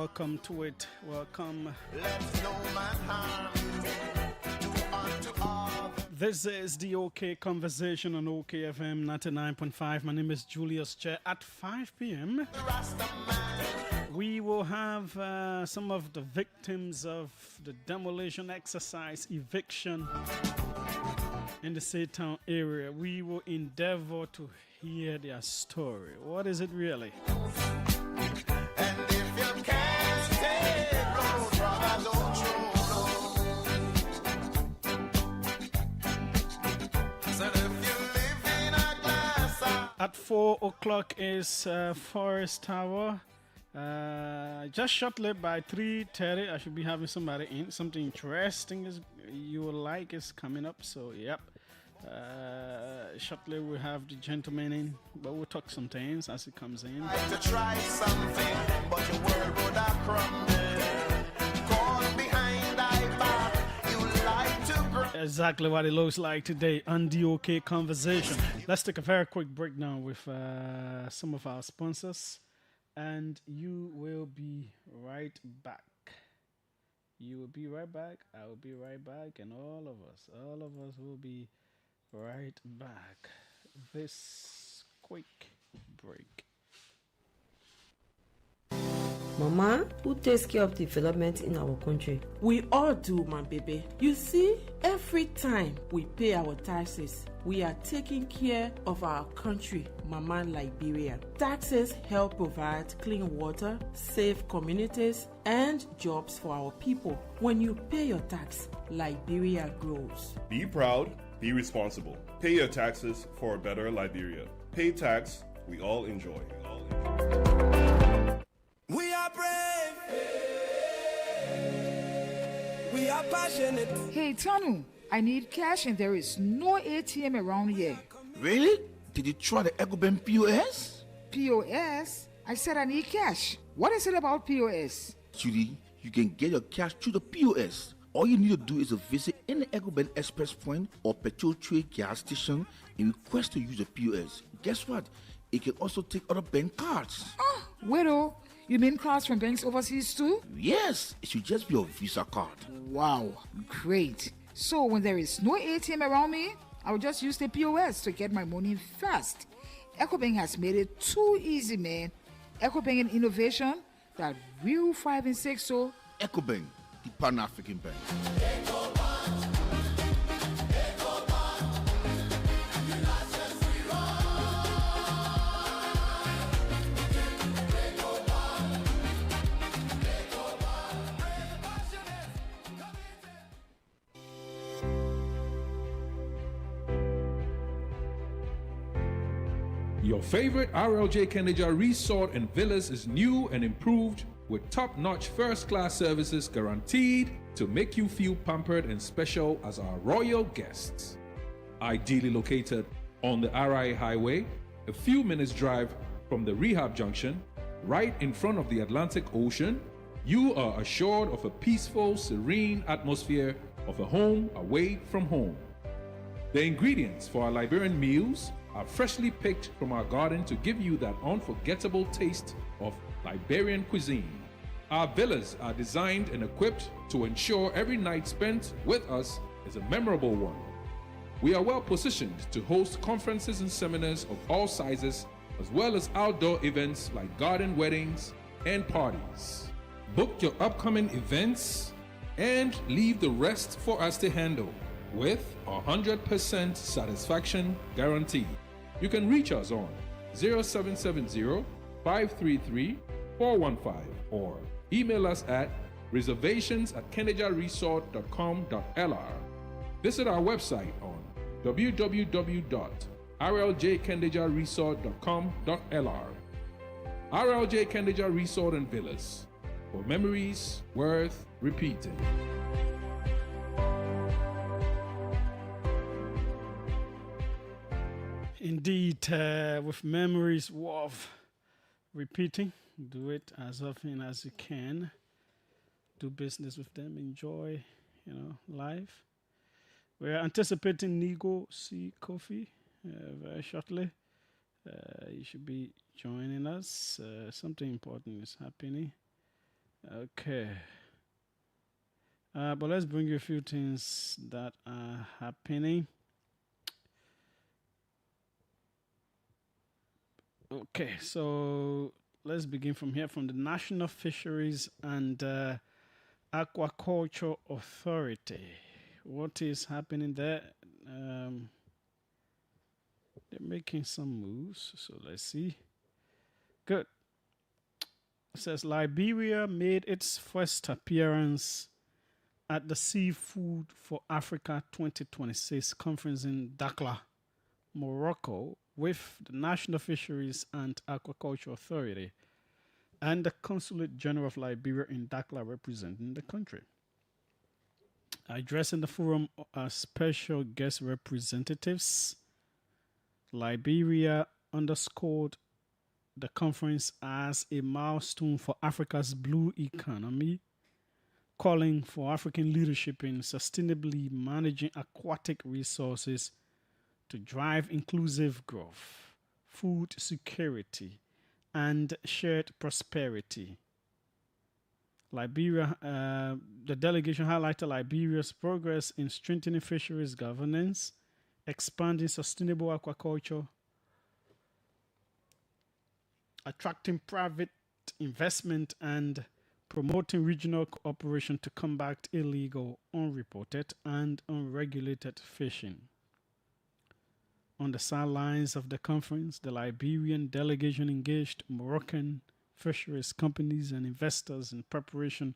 welcome to it. Welcome. Let's no man harm. Do unto all. This is the OK Conversation on OKFM 99.5. My name is Julius Chair. At 5 p.m., we will have some of the victims of the demolition exercise eviction in the Seytown area. We will endeavor to hear their story. What is it really? And if you can't stay, brother, don't you know? So if you live in a glass house. At 4 o'clock is Forest Tower. Just shortly by 3:30, I should be having somebody in. Something interesting is you will like is coming up. So, yep. Shortly we have the gentleman in, but we'll talk some things as it comes in. Like to try something, but your world would have crumbled. Caught behind thy back, you like to grow. Exactly what it looks like today on the OK Conversation. Let's take a very quick break now with some of our sponsors, and you will be right back. You will be right back. I will be right back, and all of us will be right back. This quick break. Mama, who takes care of development in our country? We all do, my baby. You see, every time we pay our taxes, we are taking care of our country, Mama Liberia. Taxes help provide clean water, safe communities, and jobs for our people. When you pay your tax, Liberia grows. Be proud, be responsible. Pay your taxes for a better Liberia. Pay tax, we all enjoy. We are brave. We are passionate. Hey, Tanu, I need cash and there is no ATM around here. Really? Did you try the EcoBank POS? POS? I said I need cash. What is it about POS? Judy, you can get your cash through the POS. All you need to do is to visit any EcoBank Express Point or petrol trade gas station and request to use the POS. Guess what? It can also take other bank cards. Oh, widow. You mean cards from banks overseas too? Yes, it should just be your Visa card. Wow, great. So when there is no ATM around me, I'll just use the POS to get my money fast. EcoBank has made it too easy, man. EcoBank and innovation that real 5 and 6 so. EcoBank, the Pan-African Bank. Your favorite RLJ Kendeja Resort and Villas is new and improved with top-notch first-class services guaranteed to make you feel pampered and special as our royal guests. Ideally located on the RI Highway, a few minutes drive from the rehab junction, right in front of the Atlantic Ocean, you are assured of a peaceful, serene atmosphere of a home away from home. The ingredients for our Liberian meals are freshly picked from our garden to give you that unforgettable taste of Liberian cuisine. Our villas are designed and equipped to ensure every night spent with us is a memorable one. We are well positioned to host conferences and seminars of all sizes, as well as outdoor events like garden weddings and parties. Book your upcoming events and leave the rest for us to handle with 100% satisfaction guarantee. You can reach us on 0770-533-415 or email us at reservations@kendejaresort.com.lr. Visit our website on www.rljkendejaresort.com.lr. RLJ Kendeja Resort and Villas, for memories worth repeating. Indeed, with memories worth repeating. Do it as often as you can. Do business with them. Enjoy, life. We're anticipating Nego C Coffee very shortly. You should be joining us. Something important is happening. Okay. But let's bring you a few things that are happening. Okay, so let's begin from here, from the National Fisheries and Aquaculture Authority. What is happening there? They're making some moves, so let's see. Good. It says Liberia made its first appearance at the Seafood for Africa 2026 conference in Dakar, Morocco, with the National Fisheries and Aquaculture Authority and the Consulate General of Liberia in Dakar representing the country. Addressing the forum as special guest representatives, Liberia underscored the conference as a milestone for Africa's blue economy, calling for African leadership in sustainably managing aquatic resources to drive inclusive growth, food security, and shared prosperity. Liberia, the delegation highlighted Liberia's progress in strengthening fisheries governance, expanding sustainable aquaculture, attracting private investment, and promoting regional cooperation to combat illegal, unreported, and unregulated fishing. On the sidelines of the conference, the Liberian delegation engaged Moroccan fisheries companies and investors in preparation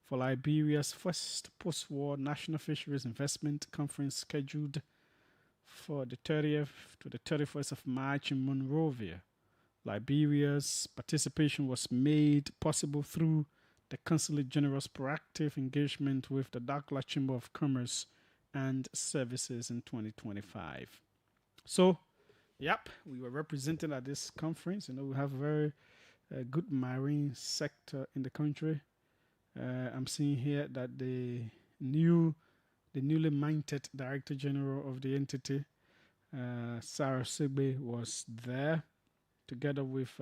for Liberia's first post-war National Fisheries Investment Conference scheduled for the 30th to the 31st of March in Monrovia. Liberia's participation was made possible through the Consulate General's proactive engagement with the Dakar Chamber of Commerce and Services in 2025. So, yep, we were represented at this conference. You know, we have a very good marine sector in the country. I'm seeing here that the newly minted Director General of the entity, Sarah Sigbe, was there together with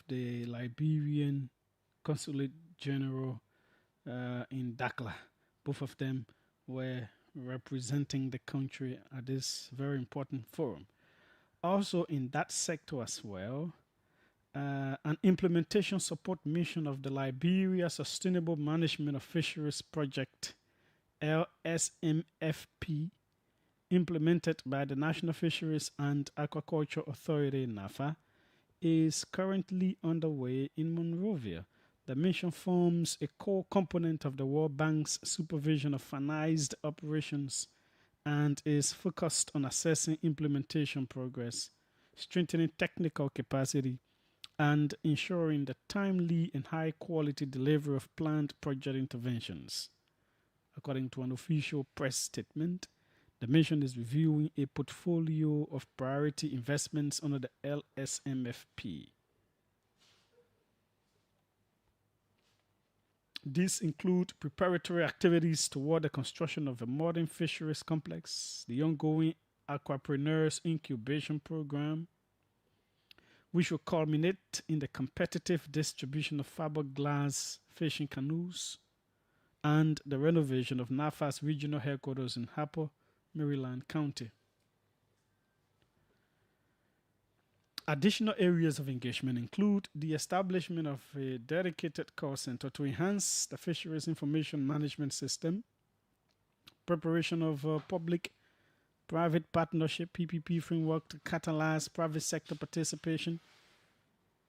the Liberian Consulate General in Dakar. Both of them were representing the country at this very important forum. Also in that sector as well, an implementation support mission of the Liberia Sustainable Management of Fisheries Project, LSMFP, implemented by the National Fisheries and Aquaculture Authority, NAFA, is currently underway in Monrovia. The mission forms a core component of the World Bank's supervision of financed operations and is focused on assessing implementation progress, strengthening technical capacity, and ensuring the timely and high-quality delivery of planned project interventions. According to an official press statement, the mission is reviewing a portfolio of priority investments under the LSMFP. These include preparatory activities toward the construction of a modern fisheries complex, the ongoing Aquapreneurs Incubation Program, which will culminate in the competitive distribution of fiberglass fishing canoes, and the renovation of NAFA's regional headquarters in Harper, Maryland County. Additional areas of engagement include the establishment of a dedicated call center to enhance the fisheries information management system, preparation of a public-private partnership PPP framework to catalyze private sector participation,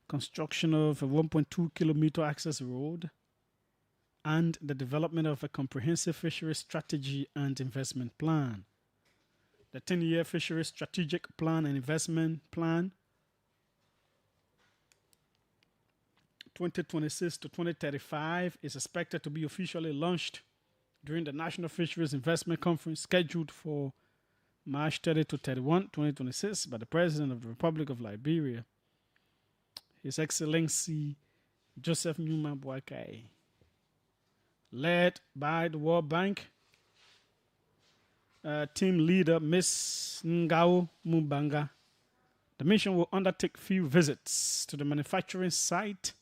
construction of a 1.2 kilometer access road, and the development of a comprehensive fisheries strategy and investment plan. The 10-year fisheries strategic plan and investment plan 2026 to 2035 is expected to be officially launched during the National Fisheries Investment Conference scheduled for March 30 to 31, 2026 by the President of the Republic of Liberia, His Excellency Joseph Newman Boakai, led by the World Bank team leader Ms. Ngao Mubanga, The mission will undertake field visits to the manufacturing site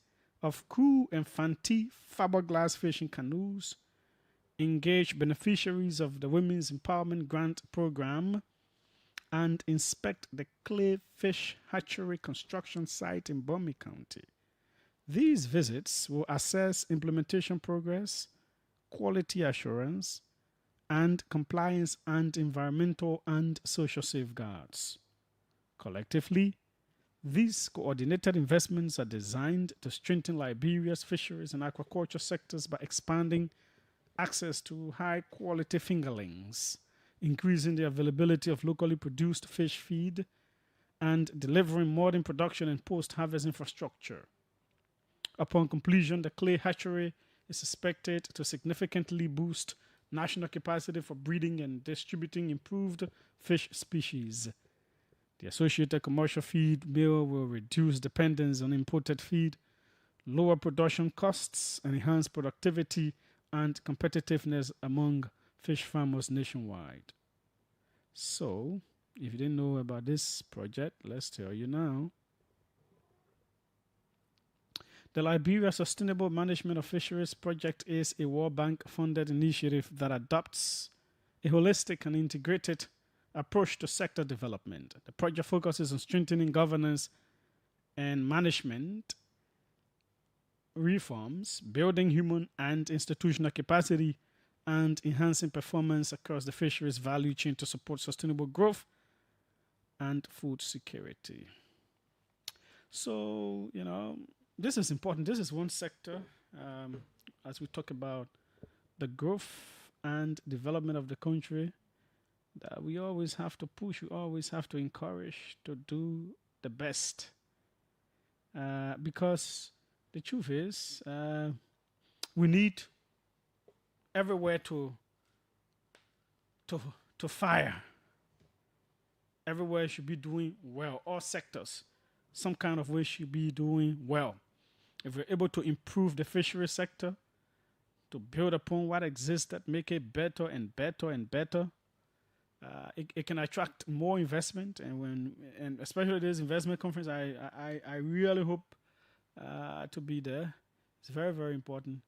of Crew and Fanti fiberglass fishing canoes, engage beneficiaries of the Women's Empowerment Grant Program, and inspect the clay fish hatchery construction site in Bea County. These visits will assess implementation progress, quality assurance, and compliance and environmental and social safeguards. Collectively, these coordinated investments are designed to strengthen Liberia's fisheries and aquaculture sectors by expanding access to high-quality fingerlings, increasing the availability of locally produced fish feed, and delivering modern production and post-harvest infrastructure. Upon completion, the clay hatchery is expected to significantly boost national capacity for breeding and distributing improved fish species. The associated commercial feed mill will reduce dependence on imported feed, lower production costs, and enhance productivity and competitiveness among fish farmers nationwide. So, if you didn't know about this project, let's tell you now. The Liberia Sustainable Management of Fisheries Project is a World Bank-funded initiative that adopts a holistic and integrated approach to sector development. The project focuses on strengthening governance and management reforms, building human and institutional capacity, and enhancing performance across the fisheries value chain to support sustainable growth and food security. So, this is important. This is one sector, as we talk about the growth and development of the country, that we always have to push, we always have to encourage to do the best. Because the truth is, we need everywhere to fire. Everywhere should be doing well. All sectors, some kind of way, should be doing well. If we're able to improve the fishery sector, to build upon what exists, that make it better and better and better, it can attract more investment. And especially this investment conference, I really hope to be there. It's very, very important.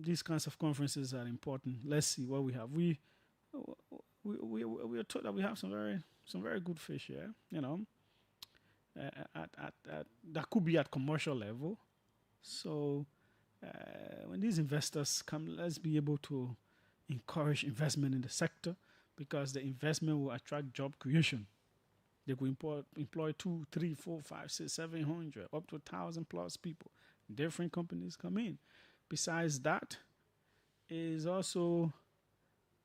These kinds of conferences are important. Let's see what we have. We are told that we have some very good fish here. That could be at commercial level. So when these investors come, let's be able to encourage investment in the sector, because the investment will attract job creation. They will employ 2, 3, 4, 5, 6, 700, up to 1,000 plus people. Different companies come in. Besides that, is also,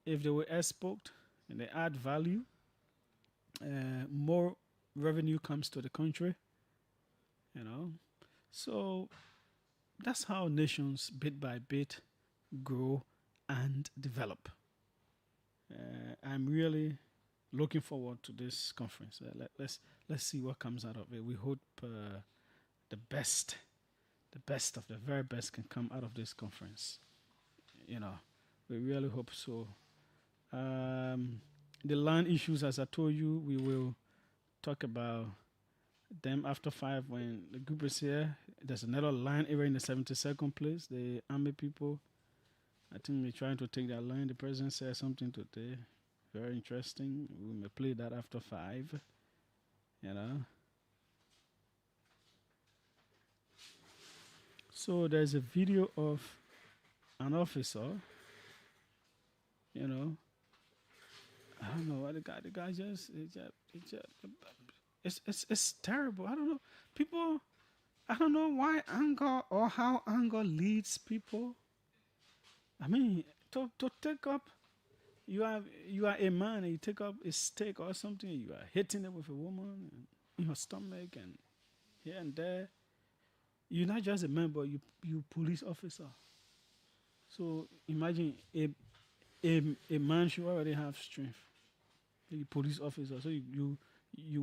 if they were exported and they add value, more revenue comes to the country. So that's how nations bit by bit grow and develop. I'm really looking forward to this conference. Let's see what comes out of it. We hope the best of the very best can come out of this conference. We really hope so. The land issues, as I told you, we will talk about them after 5 when the group is here. There's another land area in the 72nd place. The army people, I think they're trying to take that line. The president said something today, very interesting. We may play that after 5. So there's a video of an officer. I don't know what the guy just it's terrible. I don't know. People, I don't know why anger or how anger leads people. I mean, to take up, you are a man and you take up a stick or something, you are hitting it with a woman in her stomach and here and there. You're not just a man, but you police officer. So imagine a man should already have strength. A police officer. So you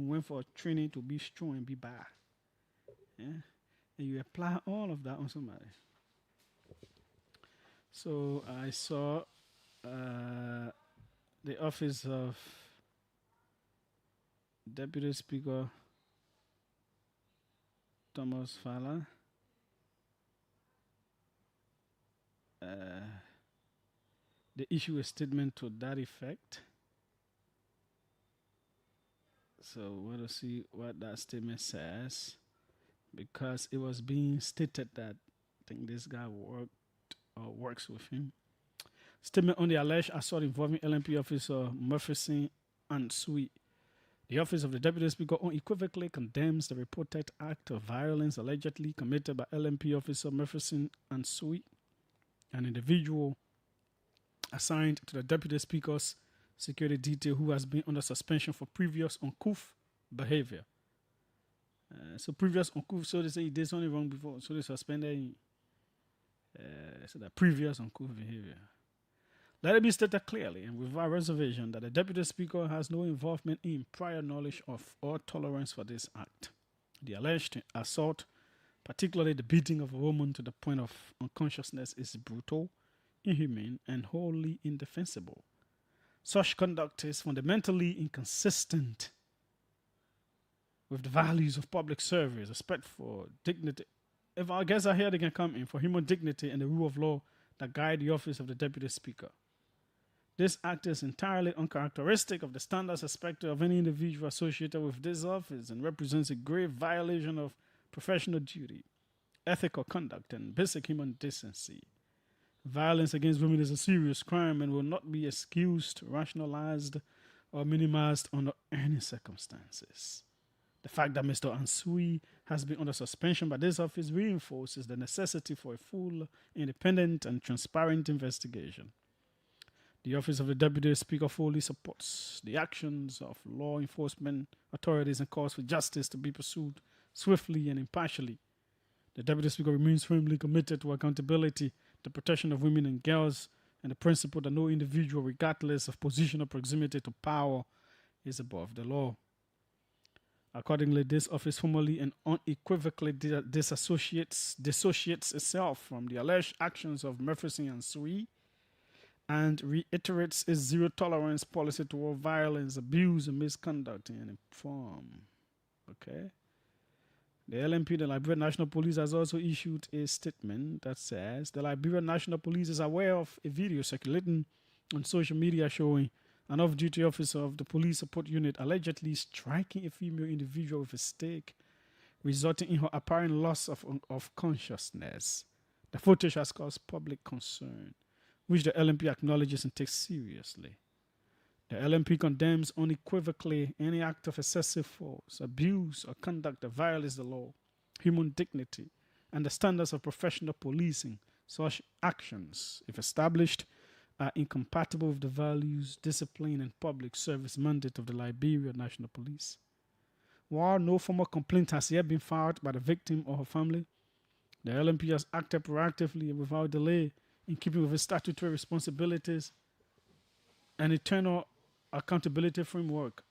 went for training to be strong and be bad. Yeah? And you apply all of that on somebody. So I saw the office of Deputy Speaker Thomas Fala. They issue a statement to that effect. So we'll see what that statement says, because it was being stated that I think this guy works with him. Statement on the alleged assault involving LMP officer Murphyson and Sweet. The Office of the Deputy Speaker unequivocally condemns the reported act of violence allegedly committed by LMP officer Murphyson and Sweet, an individual assigned to the Deputy Speaker's security detail who has been under suspension for previous uncouth behavior. So previous uncouth, so they say he did something wrong before, so they suspended him. So that previous uncouth behavior. Let it be stated clearly and without reservation that the Deputy Speaker has no involvement in, prior knowledge of, or tolerance for this act. The alleged assault, particularly the beating of a woman to the point of unconsciousness, is brutal, inhumane, and wholly indefensible. Such conduct is fundamentally inconsistent with the values of public service, respect for dignity. If our guests are here, they can come in, for human dignity and the rule of law that guide the office of the Deputy Speaker. This act is entirely uncharacteristic of the standards expected of any individual associated with this office and represents a grave violation of professional duty, ethical conduct, and basic human decency. Violence against women is a serious crime and will not be excused, rationalized, or minimized under any circumstances. The fact that Mr. Ansui has been under suspension by this office reinforces the necessity for a full, independent, and transparent investigation. The Office of the Deputy Speaker fully supports the actions of law enforcement authorities and calls for justice to be pursued swiftly and impartially. The Deputy Speaker remains firmly committed to accountability, the protection of women and girls, and the principle that no individual, regardless of position or proximity to power, is above the law. Accordingly, this office formally and unequivocally dissociates itself from the alleged actions of Murphyson and Sui and reiterates its zero tolerance policy toward violence, abuse, and misconduct in any form. Okay? The LMP, the Liberian National Police, has also issued a statement that says the Liberian National Police is aware of a video circulating on social media showing an off-duty officer of the police support unit allegedly striking a female individual with a stick, resulting in her apparent loss of consciousness. The footage has caused public concern, which the LMP acknowledges and takes seriously. The LMP condemns unequivocally any act of excessive force, abuse, or conduct that violates the law, human dignity, and the standards of professional policing. Such actions, if established, are incompatible with the values, discipline, and public service mandate of the Liberian National Police. While no formal complaint has yet been filed by the victim or her family, the LMP has acted proactively and without delay in keeping with its statutory responsibilities and internal accountability framework.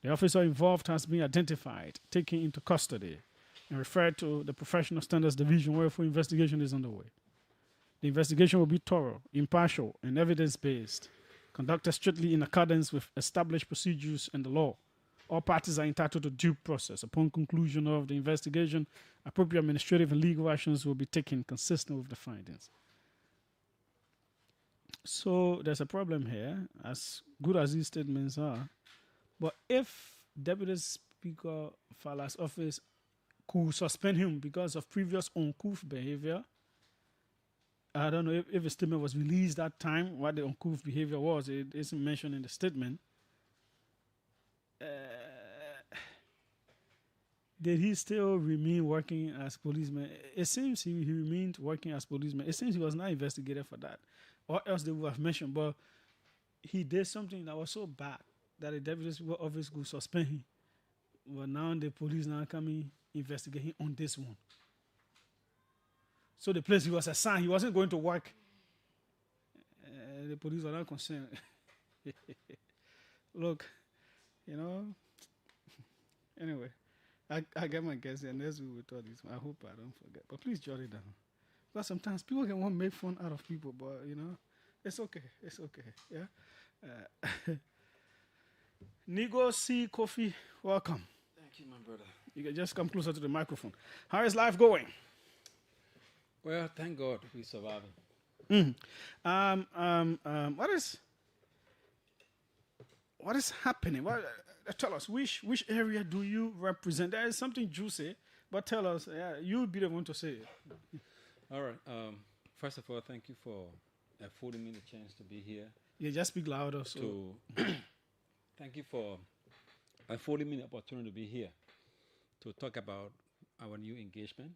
The officer involved has been identified, taken into custody, and referred to the Professional Standards Division, where full investigation is underway. The investigation will be thorough, impartial, and evidence-based, conducted strictly in accordance with established procedures and the law. All parties are entitled to due process. Upon conclusion of the investigation, appropriate administrative and legal actions will be taken consistent with the findings. So there's a problem here, as good as these statements are. But if Deputy Speaker Fala's office could suspend him because of previous uncouth behavior, I don't know if a statement was released that time, what the uncouth behavior was. It isn't mentioned in the statement. Did he still remain working as policeman? It seems he remained working as policeman. It seems he was not investigated for that, or else they would have mentioned. But he did something that was so bad that the Deputy Speaker office could suspend him. But now the police now coming investigating on this one. So the place he was assigned, he wasn't going to work. The police were not concerned. Look, anyway, I get my guess and next week we talk this. I hope I don't forget. But please jot it down. Because sometimes people can want to make fun out of people, but it's okay. It's okay. Yeah. Nigo C. Kofi, welcome. Thank you, my brother. You can just come closer to the microphone. How is life going? Well, thank God we're surviving. What is happening? Tell us, which area do you represent? There is something juicy, but tell us. You'll be the one to say it. All right. First of all, thank you for affording me the chance to be here. Yeah, just speak louder. So. Thank you for affording me the opportunity to be here to talk about our new engagement.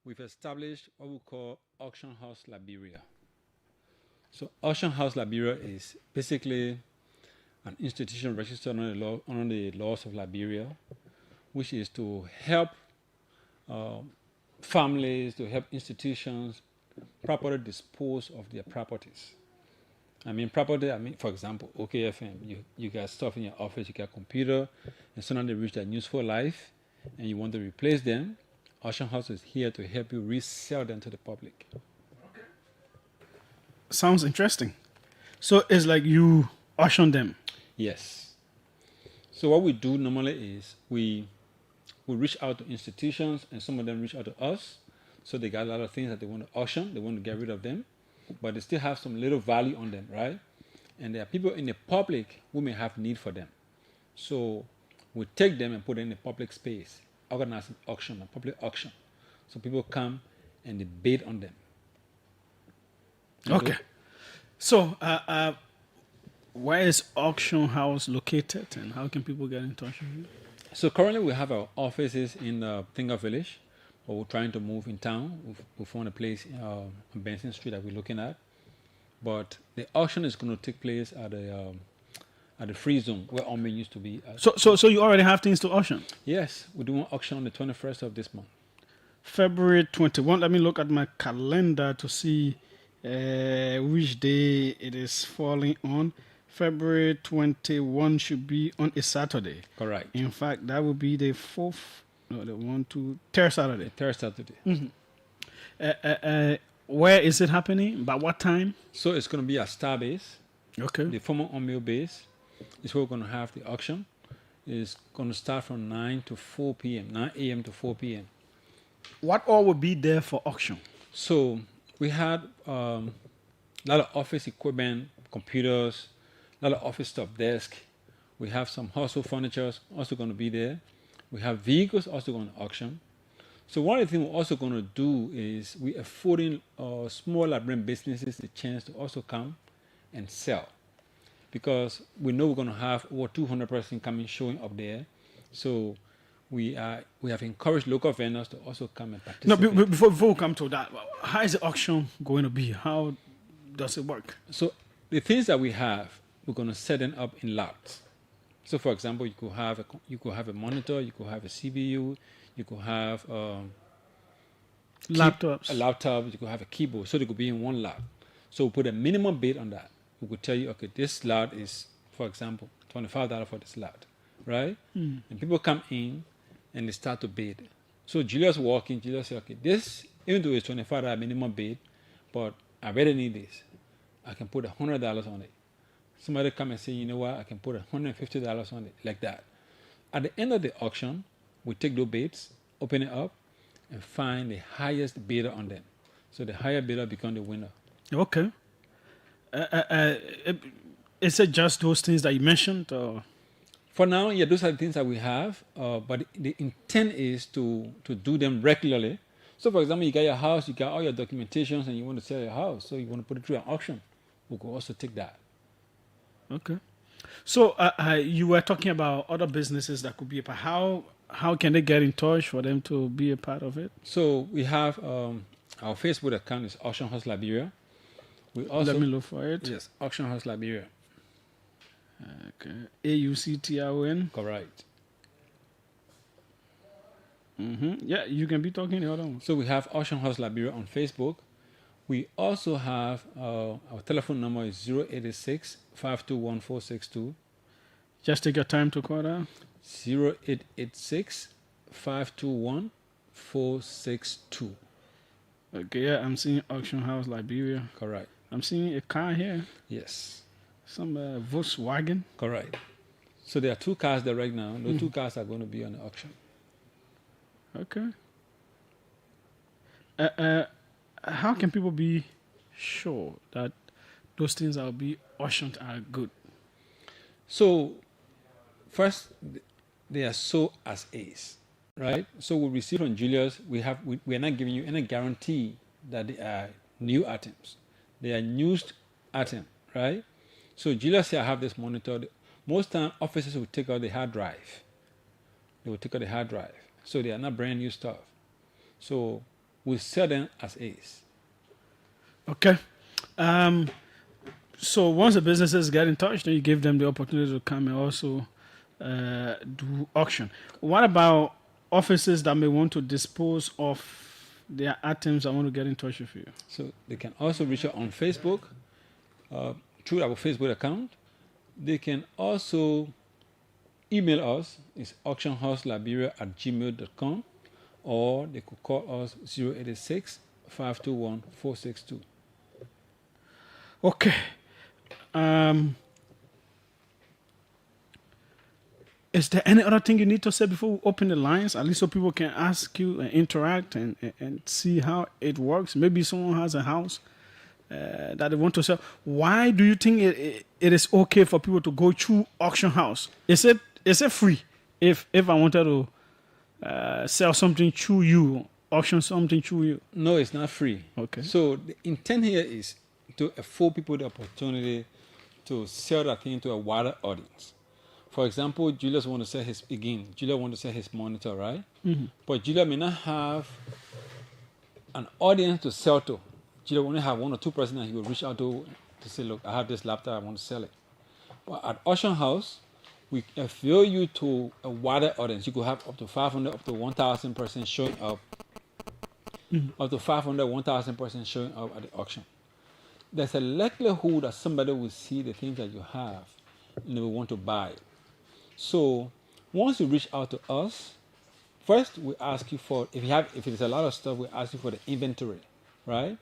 We've established what we call Auction House Liberia. So Auction House Liberia is basically an institution registered under the laws of Liberia, which is to help families, to help institutions properly dispose of their properties. Property, for example, OKFM, you got stuff in your office, you got a computer, and suddenly they reach their useful life, and you want to replace them. Auction House is here to help you resell them to the public. Sounds interesting. So it's like you auction them. Yes. So what we do normally is we reach out to institutions, and some of them reach out to us. So they got a lot of things that they want to auction, they want to get rid of them, but they still have some little value on them, right? And there are people in the public who may have need for them. So we take them and put them in the public space, organize an auction, a public auction. So people come and they bid on them. Okay. So where is Auction House located, and how can people get in touch with you? So currently we have our offices in Tinga Village, but we're trying to move in town. We found a place on Benson Street that we're looking at. But the auction is going to take place at the free zone where Ome used to be. So you already have things to auction? Yes, we're doing auction on the 21st of this month. February 21. Let me look at my calendar to see which day it is falling on. February 21 should be on a Saturday. Correct. In fact, that would be the third Saturday. Third Saturday. Mm-hmm. Where is it happening? By what time? So it's going to be at Starbase. Okay. The former Omeo base is where we're going to have the auction. It's going to start from 9 to 4 p.m., 9 a.m. to 4 p.m. What all will be there for auction? So we had a lot of office equipment, computers, a lot of office stuff, desk. We have some household furniture also going to be there. We have vehicles also going to auction. So one of the things we're also going to do is we're affording small Liberian businesses the chance to also come and sell, because we know we're going to have over 200 persons coming showing up there. So we have encouraged local vendors to also come and participate. No, before we come to that, how is the auction going to be? How does it work? So the things that we have, we're going to set them up in lots. So, for example, you could have a monitor, you could have a CPU, you could have laptops, a laptop, you could have a keyboard. So they could be in one lot. So we put a minimum bid on that. We could tell you, okay, this lot is, for example, $25 for this lot, right? And people come in and they start to bid. So Julius walking, Julius say, okay, this, even though it's $25 minimum bid, but I really need this. I can put $100 on it. Somebody come and say, you know what, I can put $150 on it, like that. At the end of the auction, we take those bids, open it up, and find the highest bidder on them. So the higher bidder becomes the winner. Okay. Is it just those things that you mentioned? Or? For now, yeah, those are the things that we have. But the intent is to do them regularly. So, for example, you got your house, you got all your documentations, and you want to sell your house. So you want to put it through an auction. We could also take that. Okay. So you were talking about other businesses that could be a part. How can they get in touch for them to be a part of it? So we have our Facebook account is Auction House Liberia. We also, let me look for it. Yes, Auction House Liberia. Okay. AUCTION. Correct. Yeah, you can be talking the other one. So we have Auction House Liberia on Facebook. We also have our telephone number is 086-521-462. Just take your time to call that. 0886-521-462. Okay, yeah, I'm seeing Auction House Liberia. Correct. I'm seeing a car here. Yes. Some Volkswagen. Correct. So there are 2 cars there right now. Those 2 cars are going to be on the auction. Okay. How can people be sure that those things that will be auctioned are good? So, first, they are sold as is, right? So we receive from Julius, we are not giving you any guarantee that they are new items. They are used items, right? So Julius here, I have this monitor. Most time, officers will take out the hard drive. They will take out the hard drive. So they are not brand new stuff. So we sell them as is. Okay. So once the businesses get in touch, then you give them the opportunity to come and also do auction. What about offices that may want to dispose of their items? I want to get in touch with you. So they can also reach out on Facebook through our Facebook account. They can also email us. It's auctionhouseliberia@gmail.com, or they could call us 086-521-462. Okay. Is there any other thing you need to say before we open the lines, at least so people can ask you and interact and see how it works? Maybe someone has a house that they want to sell. Why do you think it is okay for people to go through auction house? Is it free if I wanted to sell something through you, auction something through you? No, it's not free. Okay. So the intent here is to afford people the opportunity to sell that thing to a wider audience. For example, Julius want to sell his monitor, right? Mm-hmm. But Julius may not have an audience to sell to. Julius only have 1 or 2 persons that he will reach out to say, look, I have this laptop, I want to sell it. But at auction house, we affiliate you to a wider audience. You could have up to 500, up to 1,000 persons showing up. Mm-hmm. Up to 500, 1,000 persons showing up at the auction. There's a likelihood that somebody will see the things that you have and they will want to buy it. So once you reach out to us, first we ask you for, if it is a lot of stuff, we ask you for the inventory, right?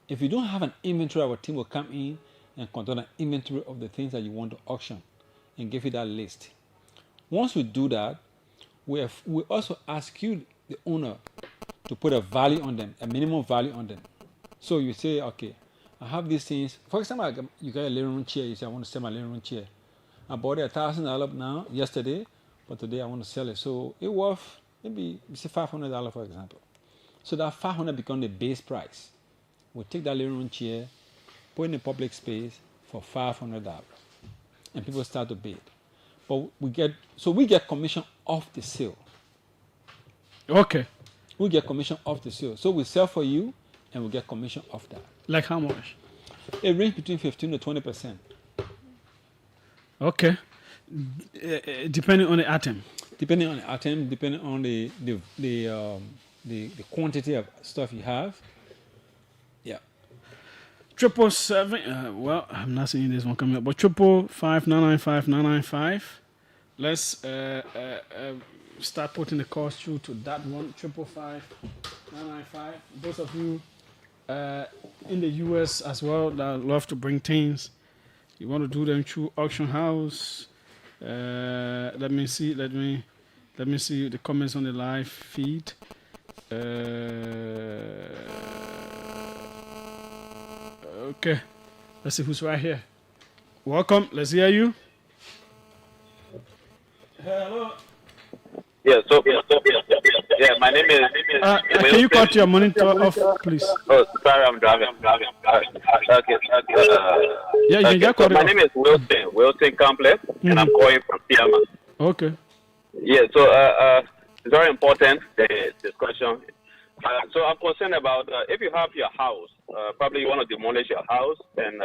If you don't have an inventory, our team will come in and conduct an inventory of the things that you want to auction and give you that list. Once we do that, we also ask you, the owner, to put a value on them, a minimum value on them. So you say, okay, I have these things. For example, you got a living room chair. You say, I want to sell my living room chair. I bought it $1,000 now, yesterday, but today I want to sell it. So it worth maybe $500, for example. So that $500 becomes the base price. We take that living room chair, put it in a public space for $500, and people start to bid. But we get commission off the sale. Okay. We get commission off the sale. So we sell for you, and we get commission off that. Like how much? It ranges between 15 to 20%. Okay. Depending on the item. Depending on the item, depending on the quantity of stuff you have. Yeah. 777. Well, I'm not seeing this one coming up, but 555-995-995. Let's start putting the calls through to that one. 555-995. Those of you in the US as well that love to bring things, you want to do them through auction house. Let me see the comments on the live feed. Okay, let's see who's right here. Welcome, let's hear you. Hello. Yeah, my name is. Can you cut your monitor off, please? Oh, sorry, I'm driving. Okay. Yeah, you can cut it my off. name is Wilson Complex, and I'm calling from Piama. Okay. Yeah, so it's very important, the discussion. So I'm concerned about if you have your house, probably you want to demolish your house, and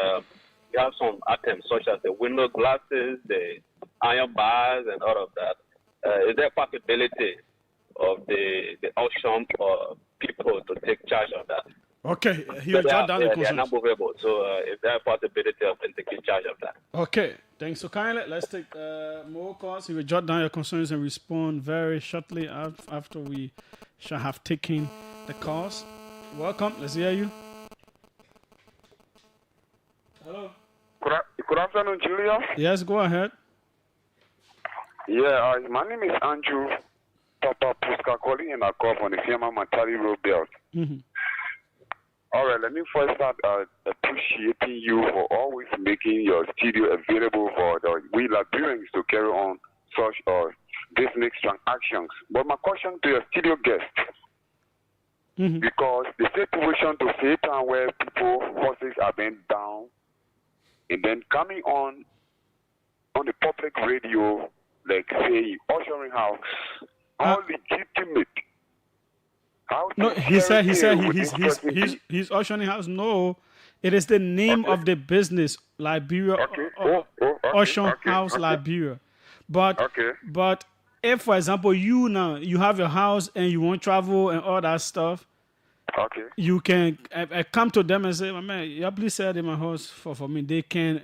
you have some items such as the window glasses, the iron bars, and all of that. Is there a possibility of the auction for people to take charge of that? Okay, he will jot down the They are not concerns. movable, so is there a possibility of them taking charge of that? Okay, thanks so kindly. Let's take more calls. He will jot down your concerns and respond very shortly after we shall have taken the calls. Welcome, let's hear you. Hello. Good afternoon, Julia. Yes, go ahead. Yeah, my name is Andrew Papa Puska, calling in a call from the firma Matari Road Belt. Mm-hmm. All right, let me first start appreciating you for always making your studio available for the we Liberians to carry on such business transactions. But my question to your studio guest, because the situation to Satan where people horses are being down and then coming on the public radio, like say ushering house, how legitimate. No, he said he's auctioning house. No, it is the name of the business, Liberia Auction House Liberia. But if, for example, you have your house and you want travel and all that stuff, you can come to them and say, "My man, yeah, please sell them my house for me." They can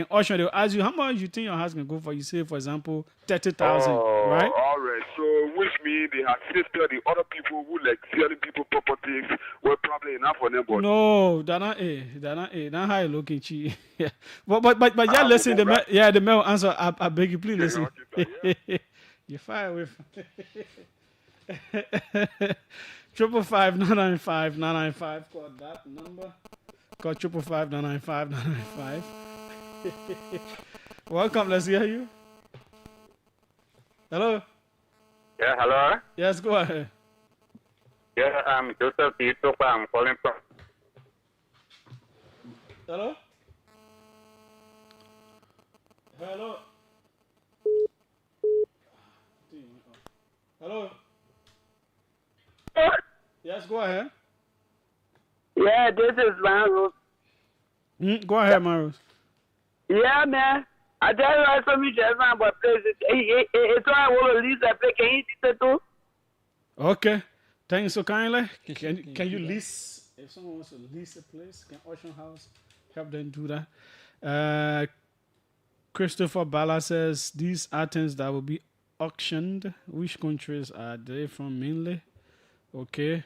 auction. They'll ask you how much you think your house can go for. You say, for example, 30,000, right? All right. So which means they have sister the other people who like selling people properties were probably enough for them. But no, they're not. Not how you looking, chi. Yeah. But yeah, listen. The man will answer. I beg you, please listen. You're fine with. 555-995-995. Call that number. Call 555-995-995. Welcome. Let's hear you. Hello. Yeah, hello. Yes, go ahead. Yeah, I'm Joseph Tito. I'm calling from. Hello. Hello. Hello. Yes, go ahead. Yeah, this is Maros. Go ahead, Maros. Yeah, man. I tell you right from you just now, but please, it's why I want to lease a place. Can you do too? Okay. Thank you so kindly. Can you lease? If someone wants to lease a place, can auction house help them do that? Christopher Bala says these items that will be auctioned. Which countries are they from mainly? Okay.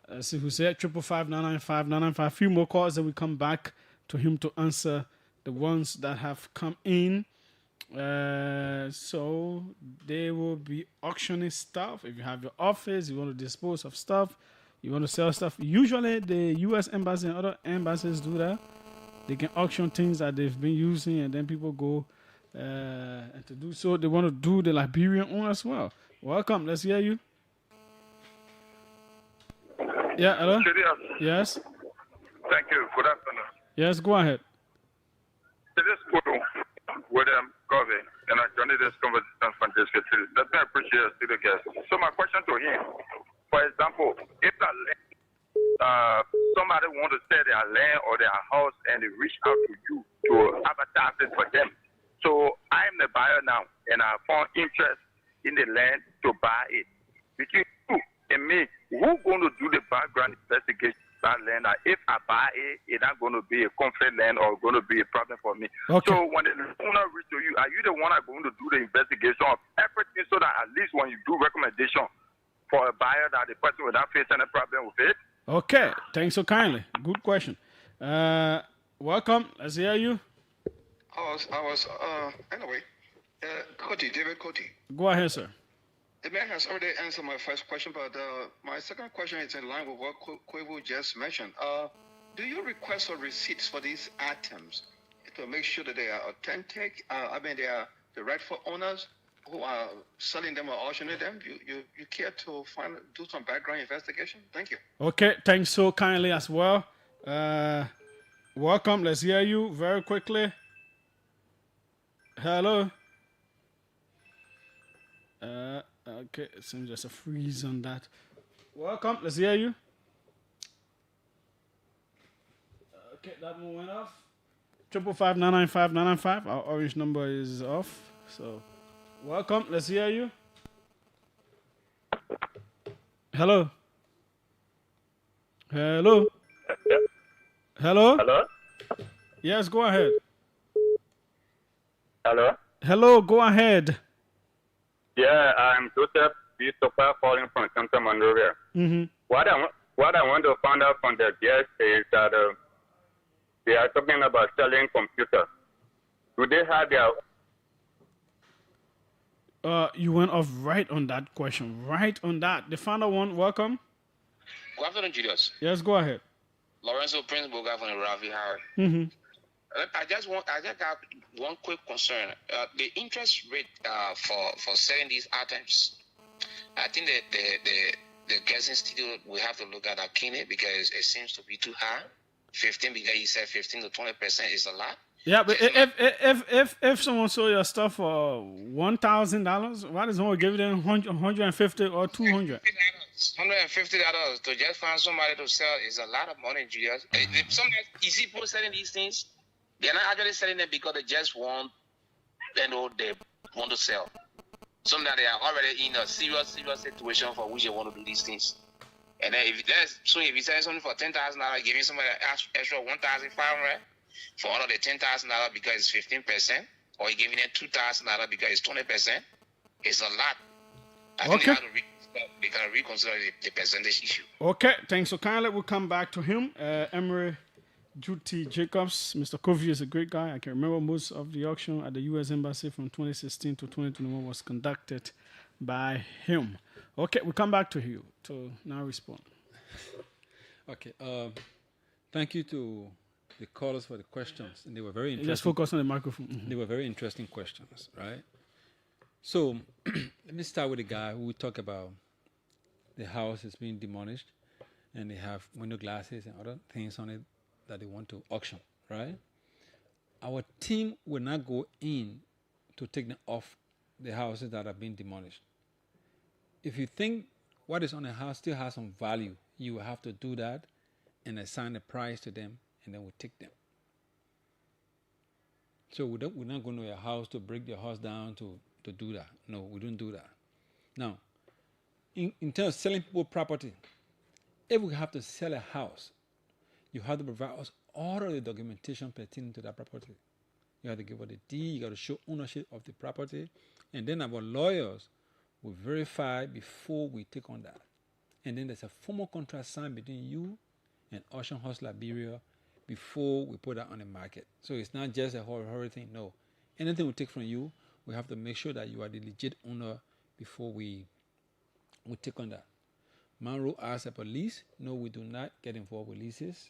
Let's see who said 555-995-995. A few more calls, then we come back to him to answer the ones that have come in. So they will be auctioning stuff. If you have your office, you want to dispose of stuff, you want to sell stuff. Usually the U.S. embassy and other embassies do that. They can auction things that they've been using, and then people go and to do so. They want to do the Liberian one as well. Welcome. Let's hear you. Yeah, hello? Yes? Thank you. Good afternoon. Yes, go ahead. This is Kudu with Govey, and I joined this conversation from this city. Let me appreciate the guest. So my question to him, for example, if somebody want to sell their land or their house and they reach out to you to advertise it for them. So I am the buyer now, and I found interest in the land to buy it. Between you and me, who's going to do the background investigation of that land? If I buy it, it's not going to be a conflict land or going to be a problem for me. Okay. So when the owner reach to you, are you the one that's going to do the investigation of everything so that at least when you do recommendation for a buyer that the person will not face any problem with it? Okay. Thanks so kindly. Good question. Welcome. Let's hear you. Anyway, David Cody. Go ahead, sir. The man has already answered my first question, but my second question is in line with what Kwevu just mentioned. Do you request for receipts for these items to make sure that they are authentic? They are the rightful owners who are selling them or auctioning them? You care to do some background investigation? Thank you. Okay, thanks so kindly as well. Welcome. Let's hear you very quickly. Hello. Okay, it seems there's a freeze on that. Welcome. Let's hear you. Okay, that one went off. 555-995-995. Our orange number is off. So, welcome. Let's hear you. Hello. Hello. Hello. Hello. Yes, go ahead. Hello. Hello, go ahead. Yeah, I'm Joseph Christopher calling from Santa Monrovia. Mm-hmm. What I want to find out from the guest is that the talking about selling computers. Do they have their... You went off right on that question. Right on that. The final one, welcome. Good afternoon, Julius. Yes, go ahead. Lorenzo Prince Boga from the Ravi Howard. Mm-hmm. I just got one quick concern. The interest rate for selling these items. I think that the guessing studio will have to look at that keenly because it seems to be too high. 15, because you said 15 to 20% is a lot. Yeah, but if someone sold your stuff for $1,000, why does someone give them 150 or 200? $150 to just find somebody to sell is a lot of money, Julius. Sometimes you see people selling these things, they're not actually selling them because they just want, they want to sell. Sometimes they are already in a serious situation for which they want to do these things. And then if you sell something for $10,000, giving somebody extra $1,500 for another $10,000 because it's 15%, or you're giving them $2,000 because it's 20%, it's a lot. I think they can reconsider the percentage issue. Okay, thanks. So kindly we'll come back to him. Emery Juti Jacobs. Mr. Covey is a great guy. I can remember most of the auction at the U.S. Embassy from 2016 to 2021 was conducted by him. Okay, we'll come back to you to now respond. Okay, thank you to the callers for the questions, and they were very interesting. Just focus on the microphone. Mm-hmm. They were very interesting questions, right? So let me start with the guy who talked about the house is being demolished, and they have window glasses and other things on it that they want to auction, right? Our team will not go in to take them off the houses that are being demolished. If you think what is on the house still has some value, you will have to do that and assign a price to them, and then we'll take them. So we're not going to your house to break your house down to do that. No, we don't do that. Now, in terms of selling people property, if we have to sell a house, you have to provide us all of the documentation pertaining to that property. You have to give us the deed, you got to show ownership of the property, and then our lawyers will verify before we take on that. And then there's a formal contract signed between you and Auction House Liberia before we put that on the market. So it's not just a whole thing. No. Anything we take from you, we have to make sure that you are the legit owner before we take on that. Monroe asked about lease. No, we do not get involved with leases.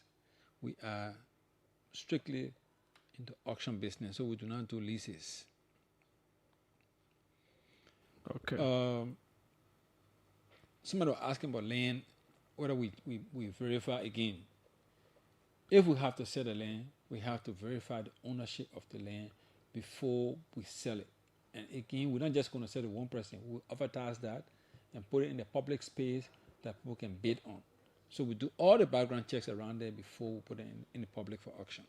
We are strictly into auction business, so we do not do leases. Okay. Somebody was asking about land, whether we verify again. If we have to sell the land, we have to verify the ownership of the land before we sell it. And again, we're not just going to sell to one person. We'll advertise that and put it in the public space that people can bid on. So we do all the background checks around there before we put it in the public for auction.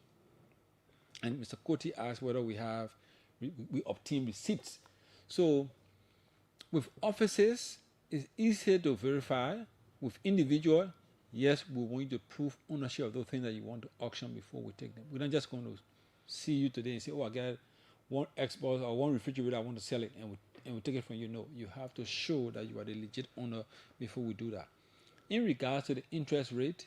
And Mr. Koti asked whether we obtain receipts. So with offices, it's easier to verify. With individual, yes, we want you to prove ownership of those things that you want to auction before we take them. We're not just going to see you today and say, oh, I got one Xbox or one refrigerator, I want to sell it, and we take it from you. No, you have to show that you are the legit owner before we do that. In regards to the interest rate,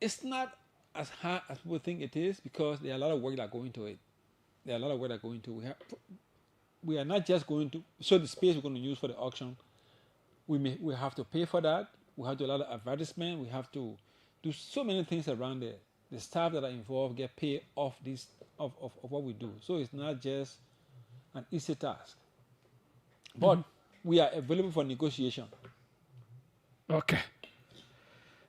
it's not as high as people think it is because there are a lot of work that go into it. There are a lot of work that go into it. We are not just going to, so the space we're going to use for the auction, we have to pay for that. We have to do a lot of advertisement. We have to do so many things around there. The staff that are involved get paid off this of what we do. So it's not just an easy task. But we are available for negotiation. Okay.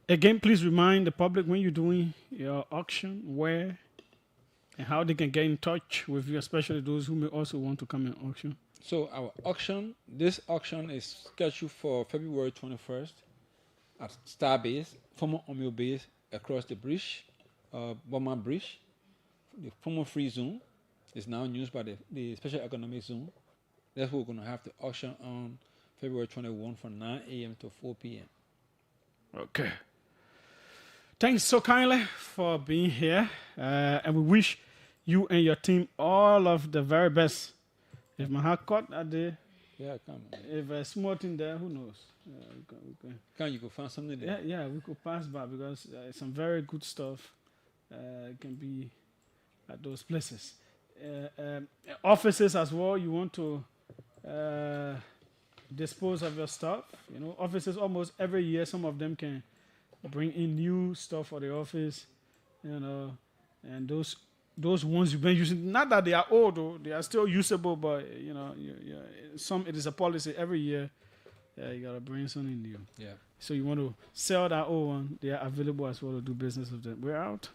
Again, please remind the public when you're doing your auction, where and how they can get in touch with you, especially those who may also want to come in auction. So our auction, this auction is scheduled for February 21st at Starbase, former Omeo Base, across the bridge, Boma Bridge. The former free zone is now used by the special economic zone. That's what we're going to have the auction on February 21 from 9 a.m. to 4 p.m. Okay. Thanks so kindly for being here. And we wish you and your team all of the very best. If my heart caught at the Yeah, come. If a small thing there, who knows? Can you go find something there? Yeah, we could pass by because some very good stuff can be at those places. Offices as well. You want to dispose of your stuff. You know, offices almost every year. Some of them can bring in new stuff for the office. You know, and those ones you've been using, not that they are old, though, they are still usable, but you know, it is a policy every year. You gotta bring something new. Yeah. So you want to sell that old one, they are available as well to do business with them. We're out.